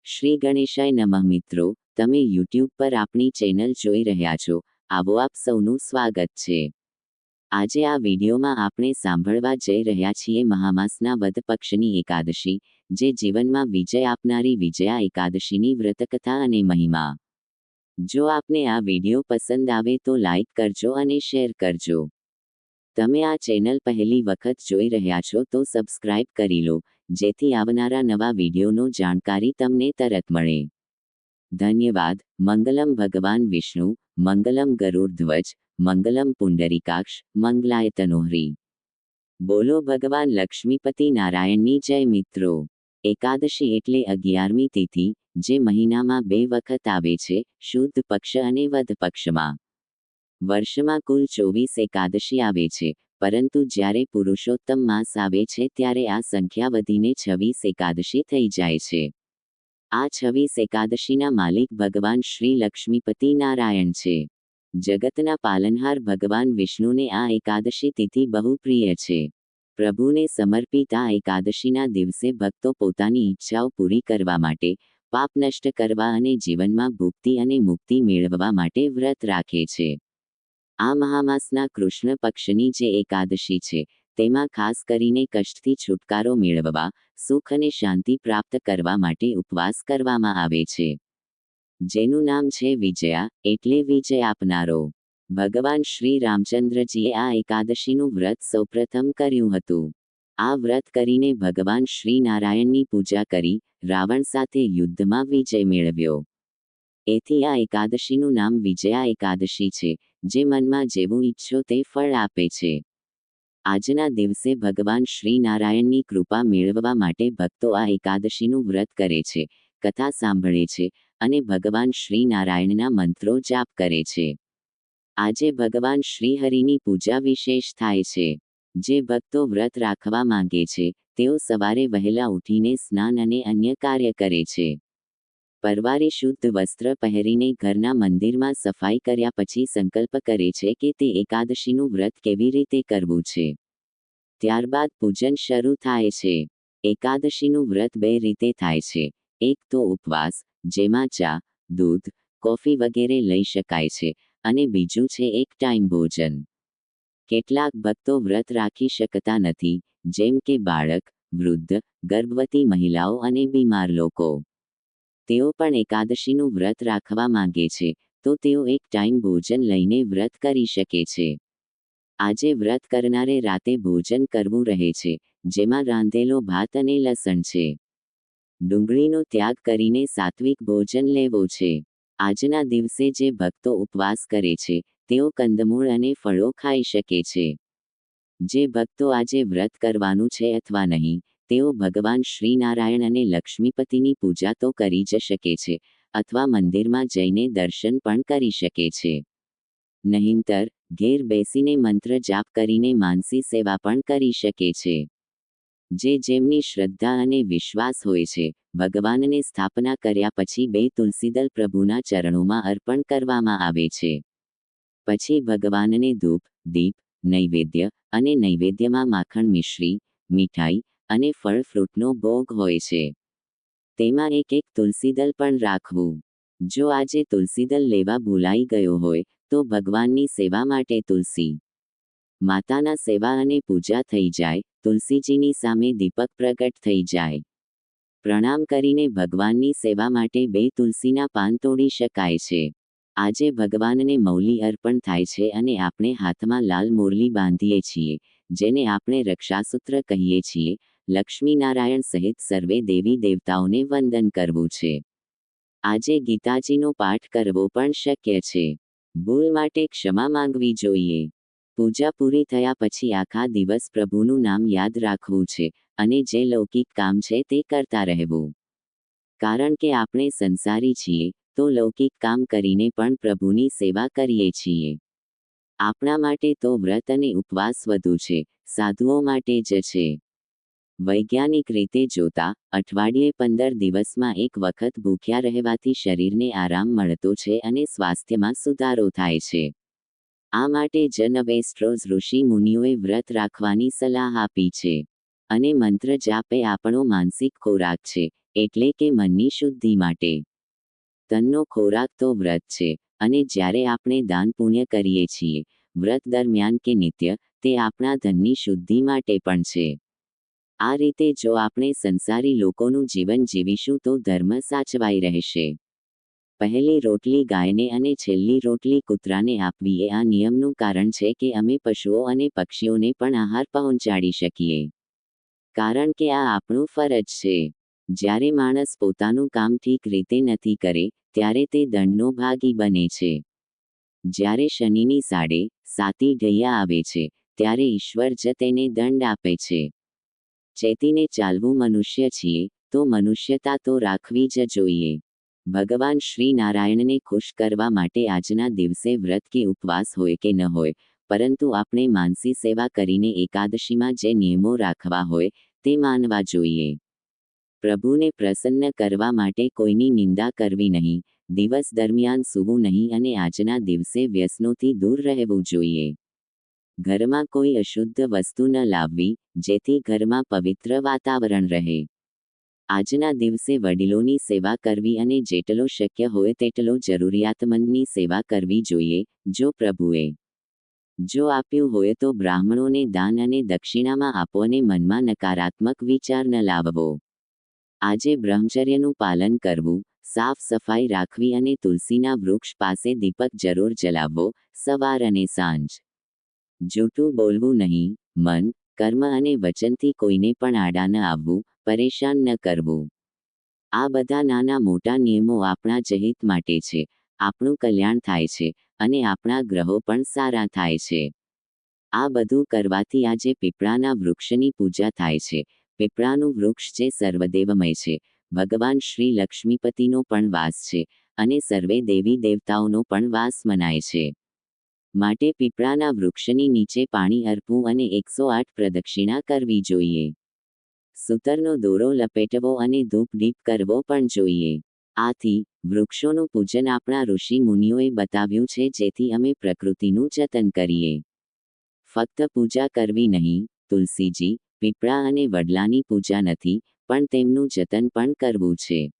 શ્રી ગણેશાય નમઃ મિત્રો, તમે યુટ્યુબ પર આપણી ચેનલ જોઈ રહ્યા છો. આવો આપ સૌનું સ્વાગત છે. આજે આ વિડીયોમાં આપણે સાંભળવા જઈ રહ્યા છીએ મહામાસના વદ પક્ષની એકાદશી, જે જીવનમાં વિજય આપનારી વિજયા એકાદશીની વ્રતકથા અને મહિમા. જો આપને આ વિડીયો પસંદ આવે તો લાઈક કરજો અને શેર કરજો. તમે આ ચેનલ પહેલી વખત જોઈ રહ્યા છો તો સબસ્ક્રાઇબ કરી લો, જેથી આવનારા નવા વિડીયોનો જાણકારી તમને તરત મળે. ધન્યવાદ. મંગલમ ભગવાન વિષ્ણુ, મંગલમ ગરુડધ્વજ, મંગલમ પુંડરીકાક્ષ, મંગલાય તનોહરી. બોલો ભગવાન લક્ષ્મીપતિ નારાયણની જય મિત્રો. એકાદશી એટલે 11મી તિથિ, જે મહિનામાં 2 વખત આવે છે, શુદ્ધ પક્ષ અને વદ પક્ષમાં. વર્ષમાં કુલ 24 એકાદશી આવે છે, પરંતુ જ્યારે પુરુષોત્તમ માસ આવે છે ત્યારે આ સંખ્યા વધીને 26 એકાદશી થઈ જાય છે. આ 26 એકાદશીના માલિક ભગવાન શ્રી લક્ષ્મીપતિ નારાયણ છે. જગતના પાલનહાર ભગવાન વિષ્ણુને આ એકાદશી તિથિ બહુ પ્રિય છે. પ્રભુને સમર્પિત આ એકાદશીના દિવસે ભક્તો પોતાની ઈચ્છાઓ પૂરી કરવા માટે, પાપ નષ્ટ કરવા અને જીવનમાં ભુક્તિ અને મુક્તિ મેળવવા માટે વ્રત રાખે છે. આ મહામાસના કૃષ્ણ પક્ષની જે એકાદશી છે, તેમાં ખાસ કરીને કષ્ટથી છુટકારો મેળવવા, સુખ અને શાંતિ પ્રાપ્ત કરવા માટે ઉપવાસ કરવામાં આવે છે. જેનું નામ છે વિજયા, એટલે વિજય આપનારો. ભગવાન શ્રી રામચંદ્રજીએ આ એકાદશીનું વ્રત સૌપ્રથમ કર્યું હતું. આ વ્રત કરીને ભગવાન શ્રી નારાયણની પૂજા કરી, રાવણ સાથે યુદ્ધમાં વિજય મેળવ્યો. એથી આ એકાદશીનું નામ વિજયા એકાદશી છે, જે મનમાં જેવું ઈચ્છો તે ફળ આપે છે. આજના દિવસે ભગવાન શ્રી નારાયણની કૃપા મેળવવા માટે ભક્તો આ એકાદશીનું વ્રત કરે છે, કથા સાંભળે છે, અને ભગવાન શ્રી નારાયણના મંત્રો જાપ કરે છે. આજે ભગવાન શ્રી હરિની પૂજા વિશેષ થાય છે. જે ભક્તો વ્રત રાખવા માંગે છે, તેઓ સવારે વહેલા ઉઠીને સ્નાન અને અન્ય કાર્ય કરે છે. પરવારે શુદ્ધ વસ્ત્ર પહેરીને ઘરના મંદિરમાં સફાઈ કર્યા પછી સંકલ્પ કરે છે કે તે એકાદશીનું વ્રત કેવી રીતે કરવું છે. ત્યારબાદ પૂજન શરૂ થાય છે. એકાદશીનું વ્રત 2 રીતે થાય છે. એક તો ઉપવાસ, જેમાં ચા, દૂધ, કોફી વગેરે લઈ શકાય છે, અને બીજું છે એક ટાઈમ ભોજન. કેટલાક ભક્તો વ્રત રાખી શકતા નથી, જેમ કે બાળક, વૃદ્ધ, ગર્ભવતી મહિલાઓ અને બીમાર લોકો. તેઓ પણ એકાદશીનું વ્રત રાખવા માંગે છે, તો તેઓ એક ટાઈમ ભોજન લઈને વ્રત કરી શકે છે. આજે વ્રત કરનારે રાતે ભોજન કરવું રહે છે, જેમાં રાંધેલો ભાત અને લસણ છે. ડુંગળીનો ત્યાગ કરીને સાત્વિક ભોજન લેવો છે. આજના દિવસે જે ભક્તો ઉપવાસ કરે છે, તેઓ કંદમૂળ અને ફળો ખાઈ શકે છે. જે ભક્તો આજે વ્રત કરવાનું છે અથવા નહીં, તેઓ ભગવાન શ્રી નારાયણ અને લક્ષ્મીપતિની પૂજા તો કરી જ શકે છે, અથવા મંદિરમાં જઈને દર્શન પણ કરી શકે છે. નહીંતર ઘેર બેસીને મંત્ર જાપ કરીને માનસી સેવા પણ કરી શકે છે. જેમની શ્રદ્ધા અને વિશ્વાસ હોય છે, ભગવાનને સ્થાપના કર્યા પછી 2 તુલસીદળ પ્રભુના ચરણોમાં અર્પણ કરવામાં આવે છે. પછી ભગવાનને ધૂપ, દીપ, નૈવેદ્ય, અને નૈવેદ્યમાં માખણ મિશ્રી, મીઠાઈ, અને ફળ ફ્રૂટનો ભોગ હોય છે. તેમાં એક તુલસીદળ પણ રાખવું. જો આજે તુલસીદળ લેવા ભૂલાઈ ગયો હોય, તો ભગવાનની સેવા માટે તુલસી માતાના સેવા અને પૂજા થઈ જાય, તુલસીજીની સામે દીપક પ્રગટ થઈ જાય. પ્રણામ કરીને ભગવાનની સેવા માટે 2 તુલસીના પાન તોડી શકાય છે. આજે ભગવાનને મૌલી અર્પણ થાય છે અને આપણે હાથમાં લાલ મોરલી બાંધીએ છીએ, જેને આપણે રક્ષાસૂત્ર કહીએ છીએ. લક્ષ્મી નારાયણ સહિત સર્વે દેવી દેવતાઓને વંદન કરવું છે. આજે ગીતાજીનો પાઠ કરવો પણ શક્ય છે. ભૂલ માટે ક્ષમા માંગવી જોઈએ. પૂજા પૂરી થયા પછી આખા દિવસ પ્રભુનું નામ યાદ રાખવું છે, અને જે લૌકિક કામ છે તે કરતા રહેવું. કારણ કે આપણે સંસારી છીએ, તો લૌકિક કામ કરીને પણ પ્રભુની સેવા કરીએ છીએ. આપણા માટે તો વ્રત અને ઉપવાસ વધુ છે, સાધુઓ માટે જ છે. વૈજ્ઞાનિક રીતે જોતા, અઠવાડિયે 15 દિવસમાં એક વખત ભૂખ્યા રહેવાથી શરીરને આરામ મળતો છે અને સ્વાસ્થ્યમાં સુધારો થાય છે. આ માટે જ નવેસ્ટ્રોઝ ઋષિ મુનિઓએ વ્રત રાખવાની સલાહ આપી છે. અને મંત્ર જાપ એ આપણો માનસિક ખોરાક છે, એટલે કે મનની શુદ્ધિ માટે. તનનો ખોરાક તો વ્રત છે, અને જ્યારે આપણે દાન પુણ્ય કરીએ છીએ વ્રત દરમિયાન કે નિત્ય, તે આપણા ધનની શુદ્ધિ માટે પણ છે. આ રીતે જો આપણે સંસારી લોકોનું જીવન જીવીશું તો ધર્મ સાચવાઈ રહેશે. પહેલી રોટલી ગાયને અને છેલ્લી રોટલી કૂતરાને આપવી એ આ નિયમનું કારણ છે કે અમે પશુઓ અને પક્ષીઓને પણ આહાર પહોંચાડી શકીએ. કારણ કે આ આપણું ફરજ છે. જ્યારે માણસ પોતાનું કામ ઠીક રીતે નથી કરે ત્યારે તે દંડનો ભાગી બને છે. જ્યારે શનિની સાડે સાતી ઢૈયા આવે છે ત્યારે ઈશ્વર જ તેને દંડ આપે છે. ચેતીને ચાલવું મનુષ્ય છીએ તો મનુષ્યતા તો રાખવી જ જોઈએ. ભગવાન શ્રી નારાયણને ખુશ કરવા માટે આજના દિવસે વ્રત કે ઉપવાસ હોય કે ન હોય, પરંતુ આપણે માનસી સેવા કરીને એકાદશીમાં જે નિયમો રાખવા હોય તે માનવા જોઈએ. પ્રભુને પ્રસન્ન કરવા માટે કોઈની નિંદા કરવી નહીં, દિવસ દરમિયાન સૂવું નહીં અને આજના દિવસે વ્યસનોથી દૂર રહેવું જોઈએ. ઘરમાં કોઈ અશુદ્ધ વસ્તુ ન લાવવી, જેથી ઘરમાં પવિત્ર વાતાવરણ રહે. આજના દિવસે વડીલોની સેવા કરવી અને જેટલો શક્ય હોય તેટલો જરૂરિયાતમંદની સેવા કરવી જોઈએ. જો પ્રભુએ જો આપ્યું હોય તો બ્રાહ્મણોને દાન અને દક્ષિણામાં આપો અને મનમાં નકારાત્મક વિચાર ન લાવવો. આજે બ્રહ્મચર્યનું પાલન કરવું, સાફ સફાઈ રાખવી અને તુલસીના વૃક્ષ પાસે દીપક જરૂર જલાવવો, સવાર અને સાંજ. જૂઠું બોલવું નહીં, મન, કર્મ અને વચનથી કોઈને પણ આડા ન આવવું, પરેશાન ન કરવું. આ બધા નાના મોટા નિયમો આપણા જ હિત માટે છે, આપણું કલ્યાણ થાય છે, અને આપણા ગ્રહો પણ સારા થાય છે. આ બધું કરવાથી આજે પીપળાના વૃક્ષની પૂજા થાય છે. પીપળાનું વૃક્ષ જે સર્વદેવમય છે, ભગવાન શ્રી લક્ષ્મીપતિનો પણ વાસ છે, અને સર્વે દેવી દેવતાઓનો પણ વાસ મનાય છે. માટે પીપળાના વૃક્ષની નીચે પાણી અર્પવું અને 108 પ્રદક્ષિણા કરવી જોઈએ. સૂતરનો દોરો લપેટવો અને ધૂપ દીપ કરવો પણ જોઈએ. આથી વૃક્ષોનું પૂજન આપણા ઋષિ મુનિઓએ બતાવ્યું છે, જેથી અમે પ્રકૃતિનું જતન કરીએ. ફક્ત પૂજા કરવી નહીં, તુલસીજી, પીપળા અને વડલાની પૂજા નથી, પણ તેમનું જતન પણ કરવું છે.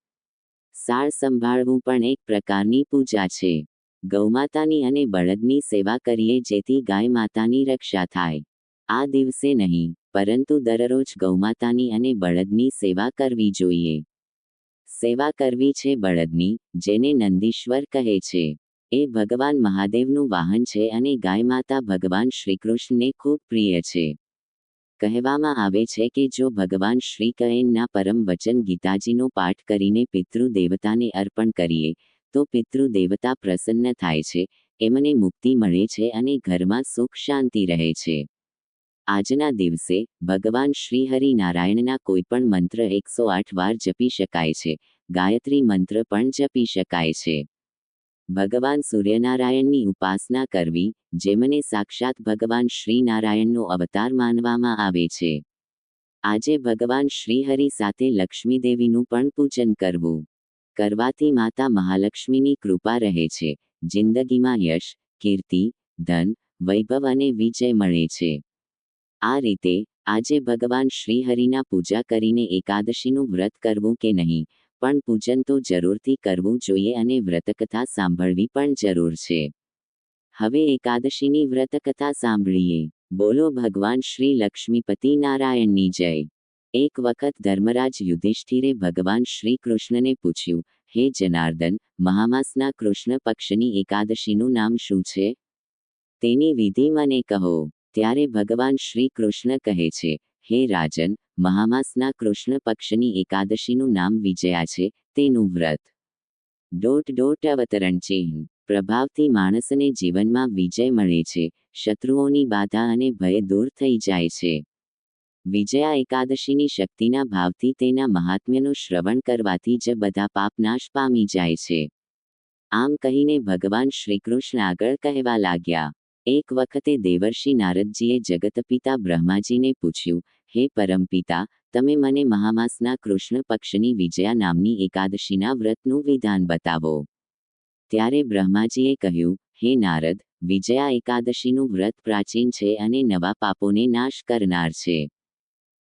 સાળ સંભાળવું પણ એક પ્રકારની પૂજા છે. ગૌમાતાની અને બળદની સેવા કરીએ જેથી ગાય માતાની રક્ષા થાય. આ દિવસે નહીં, પરંતુ દરરોજ ગૌમાતાની અને બળદની સેવા કરવી જોઈએ. સેવા કરવી છે બળદની, જેને નંદીશ્વર કહે છે. એ ભગવાન મહાદેવનું વાહન છે અને ગાય માતા ભગવાન શ્રીકૃષ્ણને ખૂબ પ્રિય છે. કહેવામાં આવે છે કે જો ભગવાન શ્રી કૃષ્ણના પરમ વચન ગીતાજીનો પાઠ કરીને પિતૃ દેવતાને અર્પણ કરીએ તો પિતૃ દેવતા પ્રસન્ન થાય છે, એમને મુક્તિ મળે છે અને ઘરમાં સુખ શાંતિ રહે છે. આજના દિવસે ભગવાન શ્રી હરિ નારાયણના કોઈપણ મંત્ર 108 વાર જપી શકાય છે. ગાયત્રી મંત્ર પણ જપી શકાય છે. ભગવાન સૂર્યનારાયણની ઉપાસના કરવી, જેમને સાક્ષાત ભગવાન શ્રી નારાયણનો અવતાર માનવામાં આવે છે. આજે ભગવાન શ્રી હરિ સાથે લક્ષ્મી દેવીનું પણ પૂજન કરવું. કરવાથી માતા મહાલક્ષ્મીની કૃપા રહે છે. જિંદગીમાં યશ, કીર્તિ, ધન, વૈભવ અને વિજય મળે છે. આ રીતે આજે ભગવાન શ્રી હરિના પૂજા કરીને એકાદશીનું વ્રત કરવું કે નહીં, પણ પૂજન તો જરૂરથી કરવું જોઈએ અને વ્રતકથા સાંભળવી પણ જરૂર છે. હવે એકાદશીની વ્રતકથા સાંભળીએ. બોલો ભગવાન શ્રી લક્ષ્મીપતિ નારાયણની જય. એક વખત ધર્મરાજ યુધિષ્ઠિરે ભગવાન શ્રી કૃષ્ણને પૂછ્યું, હે જનાર્દન, મહામાસના કૃષ્ણ પક્ષની એકાદશીનું નામ શું છે? તેની વિધિ મને કહો. ત્યારે ભગવાન શ્રી કૃષ્ણ કહે છે, હે રાજન, મહામાસના કૃષ્ણ પક્ષની એકાદશીનું નામ વિજયા છે, તેનું વ્રત. અવતરણ ચિહ્ન. પ્રભાવથી માણસને જીવનમાં વિજય મળે છે, શત્રુઓની બાધા અને ભય દૂર થઈ જાય છે. વિજયા એકાદશીની શક્તિના ભાવથી તેના મહાત્મ્યનું શ્રવણ કરવાથી જ બધા પાપ નાશ પામી જાય છે. આમ કહીને ભગવાન શ્રીકૃષ્ણ આગળ કહેવા લાગ્યા. એક વખતે દેવર્ષિ નારદજીએ જગતપિતા બ્રહ્માજીને પૂછ્યું, હે પરમપિતા, તમે મને મહામાસના કૃષ્ણ પક્ષની વિજયા નામની એકાદશીના વ્રતનું વિધાન બતાવો. ત્યારે બ્રહ્માજીએ કહ્યું, હે નારદ, વિજયા એકાદશીનું વ્રત પ્રાચીન છે અને નવા પાપોને નાશ કરનાર છે.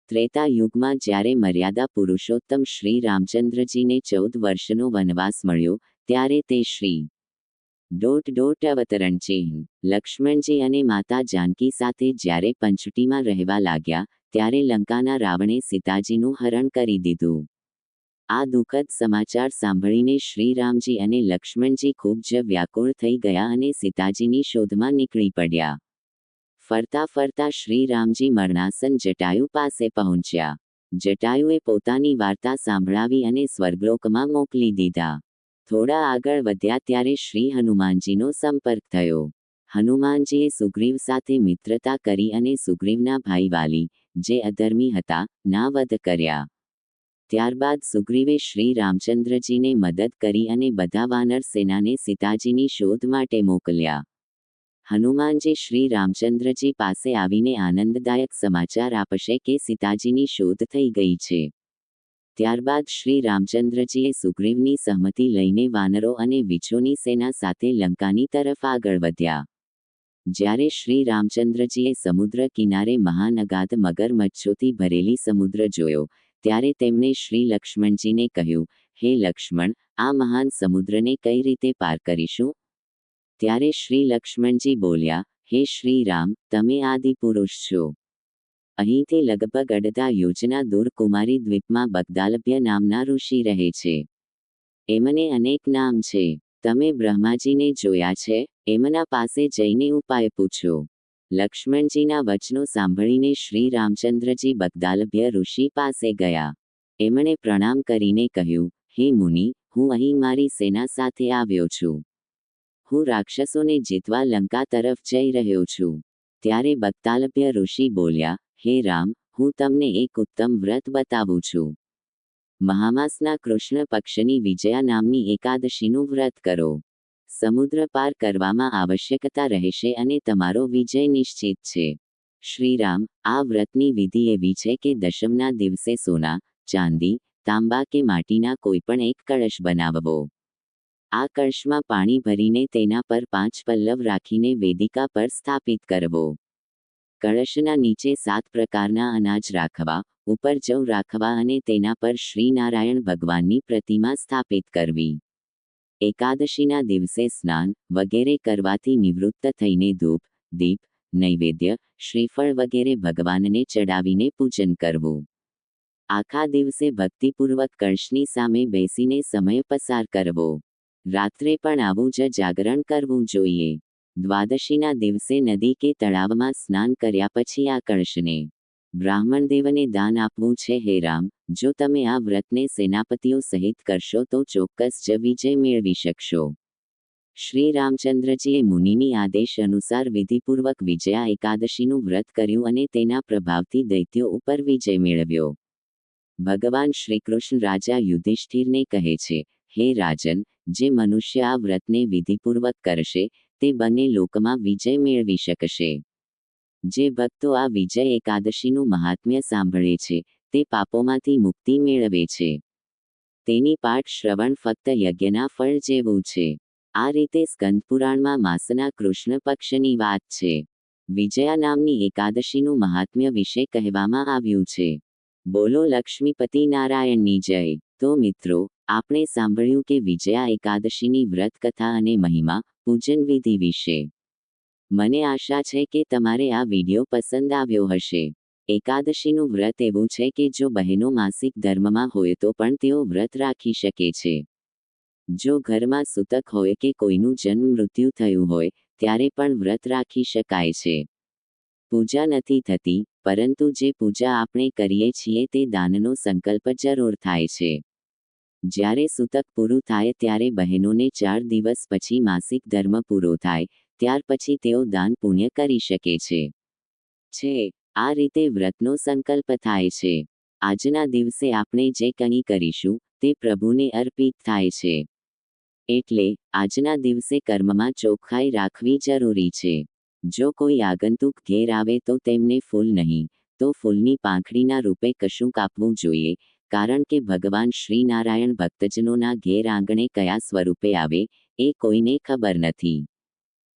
ત્રેતા યુગમાં જ્યારે મર્યાદા પુરુષોત્તમ શ્રી રામચંદ્રજીને 14 વર્ષનો વનવાસ મળ્યો, ત્યારે તે શ્રી અવતરણ ચિહ્ન લક્ષ્મણજી અને માતા જાનકી સાથે જ્યારે પંચવટીમાં રહેવા લાગ્યા, ત્યારે લંકાના રાવણે સીતાજીનું હરણ કરી દીધું. આ દુઃખદ સમાચાર સાંભળીને શ્રીરામજી અને લક્ષ્મણજી ખૂબ જ વ્યાકુળ થઈ ગયા અને સીતાજીની શોધમાં નીકળી પડ્યા. ફરતા ફરતા શ્રીરામજી મરણાસન જટાયુ પાસે પહોંચ્યા. જટાયુએ પોતાની વાર્તા સાંભળાવી અને સ્વર્ગલોકમાં મોકલી દીધા. થોડા આગળ વધ્યા ત્યારે શ્રી હનુમાનજીનો સંપર્ક થયો. હનુમાનજીએ સુગ્રીવ સાથે મિત્રતા કરી અને સુગ્રીવના ભાઈ વાલી, જે અધર્મી હતા, ના વધ કર્યા. ત્યારબાદ સુગ્રીવે શ્રી રામચંદ્રજીને મદદ કરી અને બધા વાનર સેનાને સીતાજીની શોધ માટે મોકલ્યા. હનુમાનજી શ્રી રામચંદ્રજી પાસે આવીને આનંદદાયક સમાચાર આપશે કે સીતાજીની શોધ થઈ ગઈ છે. ત્યારબાદ શ્રી રામચંદ્રજીએ સુગ્રીવની સહમતિ લઈને વાનરો અને વીછોની સેના સાથે લંકાની તરફ આગળ વધ્યા. જ્યારે શ્રી રામચંદ્રજીએ સમુદ્ર કિનારે મહાન અગાધ મગરમચ્છોથી ભરેલી સમુદ્ર જોયો, ત્યારે તેમણે શ્રી લક્ષ્મણજીને કહ્યું, હે લક્ષ્મણ, આ મહાન સમુદ્રને કઈ રીતે પાર કરીશું? ત્યારે શ્રી લક્ષ્મણજી બોલ્યા, હે શ્રી રામ, તમે આદિપુરુષ છો. અહીંથી લગભગ અડધા યોજના દૂર કુમારી દ્વીપમાં બગદાલભ્ય નામના ઋષિ રહે છે. એમને અનેક નામ છે. તમે બ્રહ્માજીને જોયા છે? એમના પાસે જઈને ઉપાય પૂછો. લક્ષ્મણજીના વચનો સાંભળીને શ્રી રામચંદ્રજી બગદાલભ્ય ઋષિ પાસે ગયા. એમણે પ્રણામ કરીને કહ્યું, હે મુનિ, હું અહીં મારી સેના સાથે આવ્યો છું. હું રાક્ષસોને જીતવા લંકા તરફ જઈ રહ્યો છું. ત્યારે બગદાલભ્ય ઋષિ બોલ્યા, હે રામ, હું તમને એક ઉત્તમ વ્રત બતાવું છું. મહામાસના કૃષ્ણ પક્ષની વિજયા નામની એકાદશીનું વ્રત કરો. સમુદ્ર પાર કરવામાં આવશ્યકતા રહેશે અને તમારો વિજય નિશ્ચિત છે. શ્રીરામ, આ વ્રતની વિધિ એવી છે કે દશમના દિવસે સોના, ચાંદી, તાંબા કે માટીના કોઈપણ એક કળશ બનાવવો. આ કળશમાં પાણી ભરીને તેના પર 5 પલ્લવ રાખીને વેદિકા પર સ્થાપિત કરવો. કળશના નીચે 7 પ્રકારના અનાજ રાખવા, ઉપર જવ રાખવા અને તેના પર શ્રી નારાયણ ભગવાનની પ્રતિમા સ્થાપિત કરવી. એકાદશીના દિવસે સ્નાન વગેરે કરવાથી નિવૃત્ત થઈને ધૂપ, દીપ, નૈવેદ્ય, શ્રીફળ વગેરે ભગવાનને ચડાવીને પૂજન કરવું. આખા દિવસે ભક્તિપૂર્વક કળશની સામે બેસીને સમય પસાર કરવો. રાત્રે પણ આવું જ જાગરણ કરવું જોઈએ. દ્વાદશીના દિવસે નદી કે તળાવમાં સ્નાન કર્યા પછી આ કળશને બ્રાહ્મણદેવને દાન આપવું છે. હે રામ, જો તમે આ વ્રતને સેનાપતિઓ સહિત કરશો તો ચોક્કસ જ વિજય મેળવી શકશો. શ્રી રામચંદ્રજીએ મુનિની આદેશ અનુસાર વિધિપૂર્વક વિજયા એકાદશીનું વ્રત કર્યું અને તેના પ્રભાવથી દૈત્યો ઉપર વિજય મેળવ્યો. ભગવાન શ્રીકૃષ્ણ રાજા યુધિષ્ઠિરને કહે છે, હે રાજન, જે મનુષ્ય આ વ્રતને વિધિપૂર્વક કરશે, તે બંને લોકમાં વિજય મેળવી શકશે. જે ભક્તો આ વિજય એકાદશીનું મહાત્મ્ય સાંભળે છે, તે પાપોમાંથી મુક્તિ મેળવે છે. તેની પાઠ શ્રવણ ફક્ત યજ્ઞના ફળ જેવું છે. આ રીતે સ્કંદપુરાણમાં માસના કૃષ્ણ પક્ષની વાત છે. વિજયા નામની એકાદશીનું મહાત્મ્ય વિશે કહેવામાં આવ્યું છે. બોલો લક્ષ્મીપતિ નારાયણની જય. તો મિત્રો, આપણે સાંભળ્યું કે વિજયા એકાદશીની વ્રત કથા અને મહિમા, પૂજન વિધિ વિશે. મને આશા છે કે તમારે આ વિડિયો પસંદ આવ્યો હશે. એકાદશીનું વ્રત એવું છે કે જો બહેનો માસિક ધર્મમાં હોય તો પણ તેઓ વ્રત રાખી શકે છે. જો ઘરમાં સૂતક હોય કે કોઈનું જન્મ મૃત્યુ થયું હોય, ત્યારે પણ વ્રત રાખી શકાય છે. પૂજા નથી થતી, પરંતુ જે પૂજા આપણે કરીએ છીએ તે દાનનો સંકલ્પ જરૂર થાય છે. જ્યારે સૂતક પૂરું થાય ત્યારે બહેનોને 4 દિવસ પછી માસિક ધર્મ પૂરો થાય, ત્યાર પછી તેઓ દાન પુણ્ય કરી શકે છે. આ રીતે વ્રતનો સંકલ્પ થાય છે. આજના દિવસે આપણે જે કંઈ કરીશું, તે પ્રભુને અર્પિત થાય છે. એટલે આજના દિવસે કર્મમાં ચોખ્ખાઈ રાખવી જરૂરી છે. જો કોઈ આગંતુક ઘેર આવે તો તેમને ફૂલ નહીં, તો ફૂલની પાંખડીના રૂપે કશુંક આપવું જોઈએ, કારણ કે ભગવાન શ્રી નારાયણ ભક્તજનોના ઘેર આંગણે કયા સ્વરૂપે આવે, એ કોઈને ખબર નથી.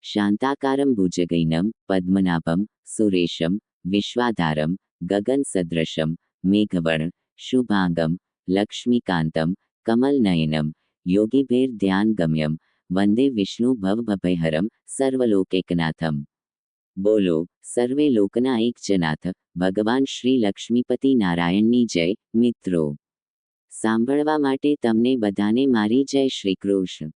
શાંતાકારમ ભુજગૈનમ, પદ્મનાભમ, સુરેશમ, વિશ્વાધારમ, ગગન સદૃશમ મેઘવર્ણ શુભાંગમ લક્ષ્મીકાંતમ કમલનયનમ યોગીભેર ધ્યાન ગમ્યમ વંદે વિષ્ણુ ભવભયહરમ સર્વલોકૈકનાથમ. બોલો સર્વે લોકના એક જનાથ ભગવાન શ્રી લક્ષ્મીપતિ નારાયણની જય. મિત્રો, સાંભળવા માટે તમને બધાને મારી જય શ્રી કૃષ્ણ.